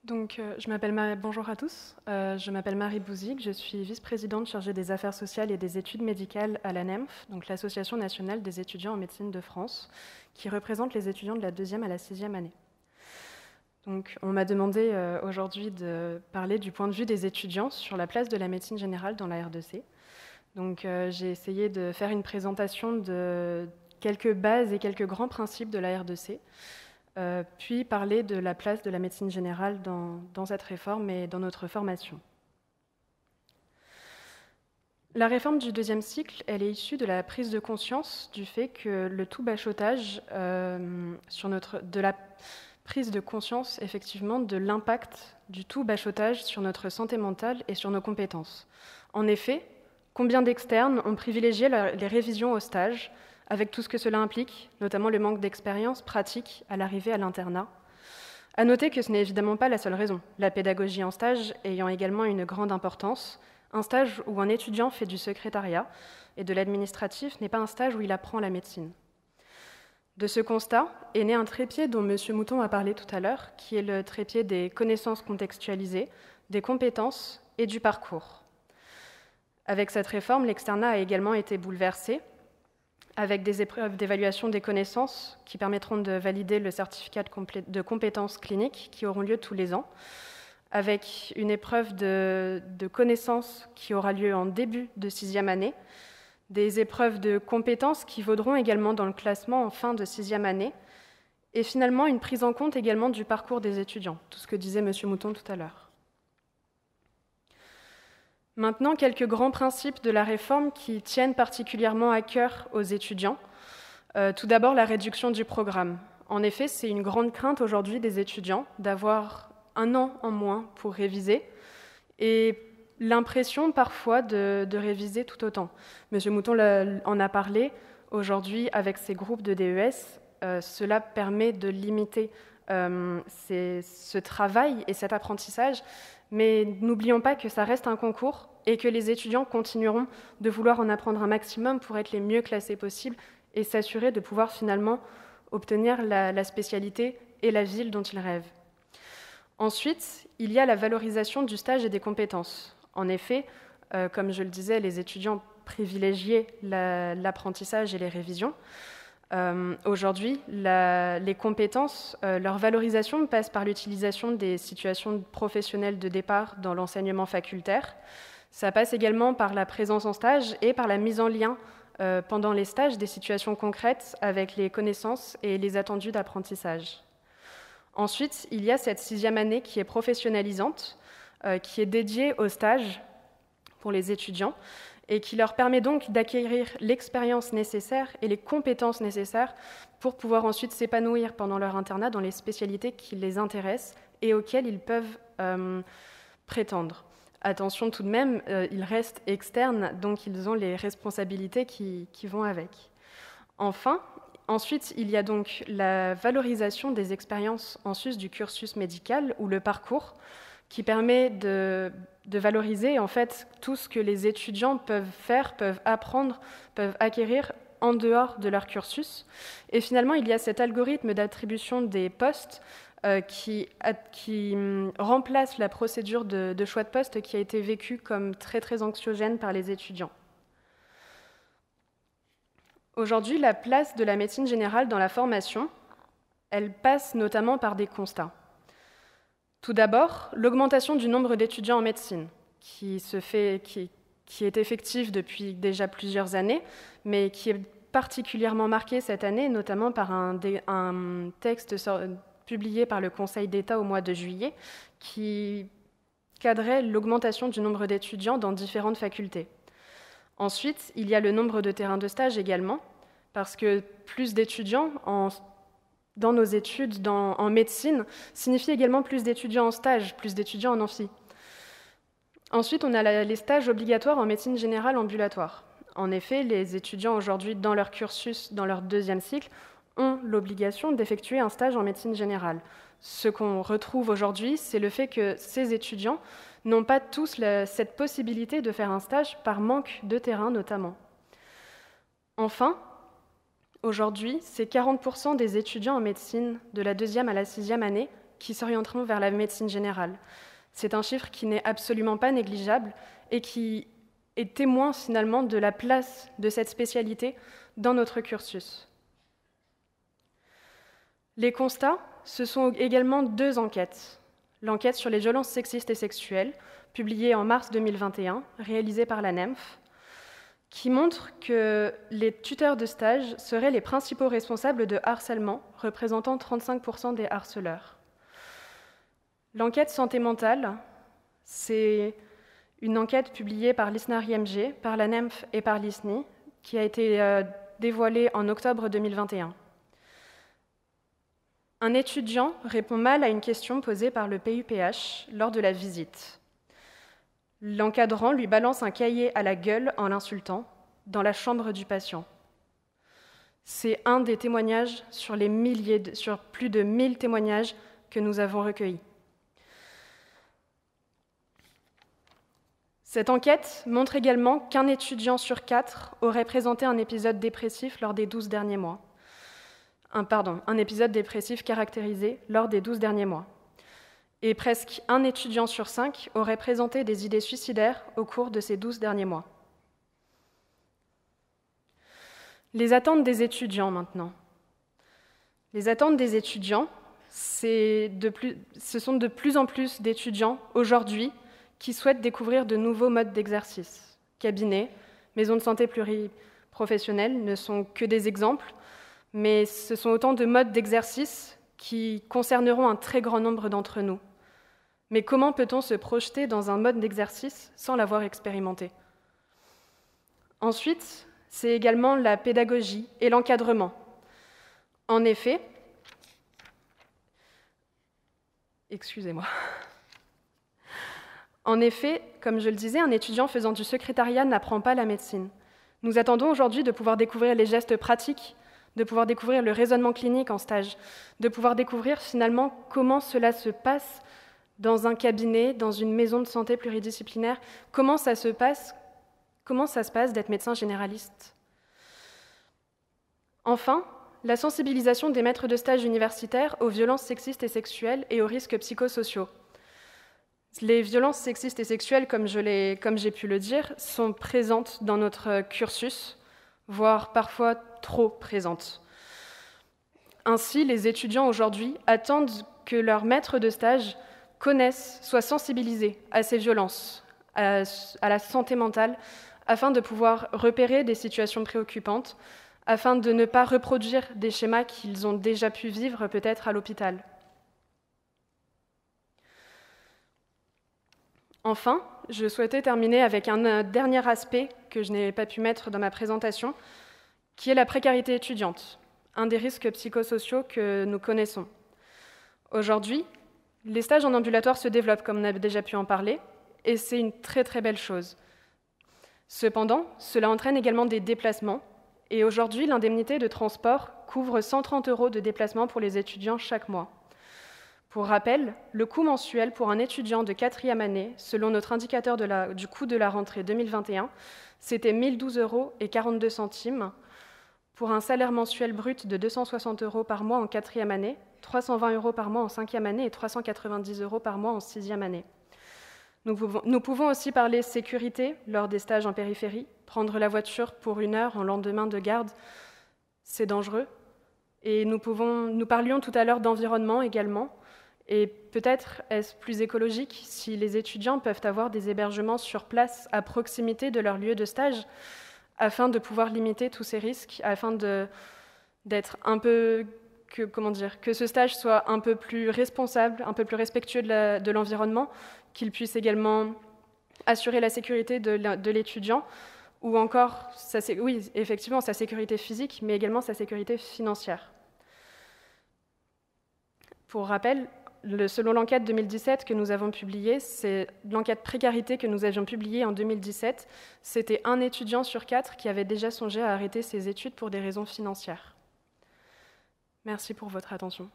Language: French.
Bonjour à tous, je m'appelle Marie Bouzig, je suis vice-présidente chargée des affaires sociales et des études médicales à l'ANEMF, donc l'Association nationale des étudiants en médecine de France, qui représente les étudiants de la 2e à la 6e année. Donc, on m'a demandé aujourd'hui de parler du point de vue des étudiants sur la place de la médecine générale dans la R2C. Donc, j'ai essayé de faire une présentation de quelques bases et quelques grands principes de la R2C. Puis parler de la place de la médecine générale dans cette réforme et dans notre formation. La réforme du 2e cycle, elle est issue de la prise de conscience du fait que le tout bachotage, de la prise de conscience effectivement de l'impact du tout bachotage sur notre santé mentale et sur nos compétences. En effet, combien d'externes ont privilégié les révisions au stage, avec tout ce que cela implique, notamment le manque d'expérience pratique à l'arrivée à l'internat. À noter que ce n'est évidemment pas la seule raison, la pédagogie en stage ayant également une grande importance. Un stage où un étudiant fait du secrétariat et de l'administratif n'est pas un stage où il apprend la médecine. De ce constat est né un trépied dont M. Mouton a parlé tout à l'heure, qui est le trépied des connaissances contextualisées, des compétences et du parcours. Avec cette réforme, l'externat a également été bouleversé, avec des épreuves d'évaluation des connaissances qui permettront de valider le certificat de compétences cliniques qui auront lieu tous les ans, avec une épreuve de connaissances qui aura lieu en début de 6e année, des épreuves de compétences qui vaudront également dans le classement en fin de 6e année, et finalement une prise en compte également du parcours des étudiants, tout ce que disait M. Mouton tout à l'heure. Maintenant, quelques grands principes de la réforme qui tiennent particulièrement à cœur aux étudiants. Tout d'abord, la réduction du programme. En effet, c'est une grande crainte aujourd'hui des étudiants d'avoir un an en moins pour réviser et l'impression parfois de réviser tout autant. Monsieur Mouton en a parlé. Aujourd'hui, avec ces groupes de DES, cela permet de limiter ce travail et cet apprentissage. Mais n'oublions pas que ça reste un concours et que les étudiants continueront de vouloir en apprendre un maximum pour être les mieux classés possibles et s'assurer de pouvoir finalement obtenir la spécialité et la ville dont ils rêvent. Ensuite, il y a la valorisation du stage et des compétences. En effet, comme je le disais, les étudiants privilégiaient l'apprentissage et les révisions. Aujourd'hui, les compétences, leur valorisation passe par l'utilisation des situations professionnelles de départ dans l'enseignement facultaire. Ça passe également par la présence en stage et par la mise en lien pendant les stages des situations concrètes avec les connaissances et les attendus d'apprentissage. Ensuite, il y a cette 6e année qui est professionnalisante, qui est dédiée au stage pour les étudiants, et qui leur permet donc d'acquérir l'expérience nécessaire et les compétences nécessaires pour pouvoir ensuite s'épanouir pendant leur internat dans les spécialités qui les intéressent et auxquelles ils peuvent prétendre. Attention tout de même, ils restent externes, donc ils ont les responsabilités qui vont avec. Enfin, ensuite, il y a donc la valorisation des expériences en sus du cursus médical ou le parcours, qui permet de valoriser en fait tout ce que les étudiants peuvent faire, peuvent apprendre, peuvent acquérir en dehors de leur cursus. Et finalement, il y a cet algorithme d'attribution des postes qui remplace la procédure de choix de poste qui a été vécue comme très très anxiogène par les étudiants. Aujourd'hui, la place de la médecine générale dans la formation, elle passe notamment par des constats. Tout d'abord, l'augmentation du nombre d'étudiants en médecine, qui est effective depuis déjà plusieurs années, mais qui est particulièrement marquée cette année, notamment par un texte publié par le Conseil d'État au mois de juillet, qui cadrait l'augmentation du nombre d'étudiants dans différentes facultés. Ensuite, il y a le nombre de terrains de stage également, parce que plus d'étudiants dans nos études en médecine signifie également plus d'étudiants en stage, plus d'étudiants en amphi. Ensuite, on a les stages obligatoires en médecine générale ambulatoire. En effet, les étudiants aujourd'hui, dans leur cursus, dans leur 2e cycle, ont l'obligation d'effectuer un stage en médecine générale. Ce qu'on retrouve aujourd'hui, c'est le fait que ces étudiants n'ont pas tous cette possibilité de faire un stage par manque de terrain notamment. Enfin, aujourd'hui, c'est 40% des étudiants en médecine de la 2e à la 6e année qui s'orienteront vers la médecine générale. C'est un chiffre qui n'est absolument pas négligeable et qui est témoin finalement de la place de cette spécialité dans notre cursus. Les constats, ce sont également 2 enquêtes. L'enquête sur les violences sexistes et sexuelles, publiée en mars 2021, réalisée par la NEMF, qui montre que les tuteurs de stage seraient les principaux responsables de harcèlement, représentant 35% des harceleurs. L'enquête santé mentale, c'est une enquête publiée par l'ISNAR-IMG, par la NEMF et par l'ISNI, qui a été dévoilée en octobre 2021. Un étudiant répond mal à une question posée par le PUPH lors de la visite. L'encadrant lui balance un cahier à la gueule en l'insultant dans la chambre du patient. C'est un des témoignages sur plus de 1000 témoignages que nous avons recueillis. Cette enquête montre également qu'un étudiant sur 4 aurait présenté un épisode dépressif lors des 12 derniers mois. Un épisode dépressif caractérisé lors des 12 derniers mois. Et presque un étudiant sur 5 aurait présenté des idées suicidaires au cours de ces 12 derniers mois. Les attentes des étudiants maintenant. Les attentes des étudiants, ce sont de plus en plus d'étudiants aujourd'hui qui souhaitent découvrir de nouveaux modes d'exercice. Cabinets, maisons de santé pluriprofessionnelles ne sont que des exemples, mais ce sont autant de modes d'exercice qui concerneront un très grand nombre d'entre nous. Mais comment peut-on se projeter dans un mode d'exercice sans l'avoir expérimenté ? Ensuite, c'est également la pédagogie et l'encadrement. En effet, comme je le disais, un étudiant faisant du secrétariat n'apprend pas la médecine. Nous attendons aujourd'hui de pouvoir découvrir les gestes pratiques, de pouvoir découvrir le raisonnement clinique en stage, de pouvoir découvrir finalement comment cela se passe dans un cabinet, dans une maison de santé pluridisciplinaire, comment ça se passe d'être médecin généraliste. Enfin, la sensibilisation des maîtres de stage universitaires aux violences sexistes et sexuelles et aux risques psychosociaux. Les violences sexistes et sexuelles, comme j'ai pu le dire, sont présentes dans notre cursus, voire parfois trop présentes. Ainsi, les étudiants aujourd'hui attendent que leurs maîtres de stage connaissent, soient sensibilisés à ces violences, à la santé mentale, afin de pouvoir repérer des situations préoccupantes, afin de ne pas reproduire des schémas qu'ils ont déjà pu vivre peut-être à l'hôpital. Enfin, je souhaitais terminer avec un dernier aspect que je n'ai pas pu mettre dans ma présentation, qui est la précarité étudiante, un des risques psychosociaux que nous connaissons. Aujourd'hui, les stages en ambulatoire se développent, comme on a déjà pu en parler, et c'est une très très belle chose. Cependant, cela entraîne également des déplacements, et aujourd'hui, l'indemnité de transport couvre 130 € de déplacement pour les étudiants chaque mois. Pour rappel, le coût mensuel pour un étudiant de 4e année, selon notre indicateur du coût de la rentrée 2021, c'était 1 012,42 €, pour un salaire mensuel brut de 260 € par mois en 4e année, 320 € par mois en 5e année et 390 € par mois en 6e année. Nous pouvons aussi parler sécurité lors des stages en périphérie. Prendre la voiture pour 1 heure en lendemain de garde, c'est dangereux. Et nous parlions tout à l'heure d'environnement également. Et peut-être est-ce plus écologique si les étudiants peuvent avoir des hébergements sur place à proximité de leur lieu de stage, afin de pouvoir limiter tous ces risques, afin d'être un peu, que ce stage soit un peu plus responsable, un peu plus respectueux de l'environnement, qu'il puisse également assurer la sécurité de l'étudiant, ou encore, effectivement, sa sécurité physique, mais également sa sécurité financière. Pour rappel, selon l'enquête 2017 que nous avons publiée, c'est l'enquête précarité que nous avions publiée en 2017, c'était un étudiant sur 4 qui avait déjà songé à arrêter ses études pour des raisons financières. Merci pour votre attention.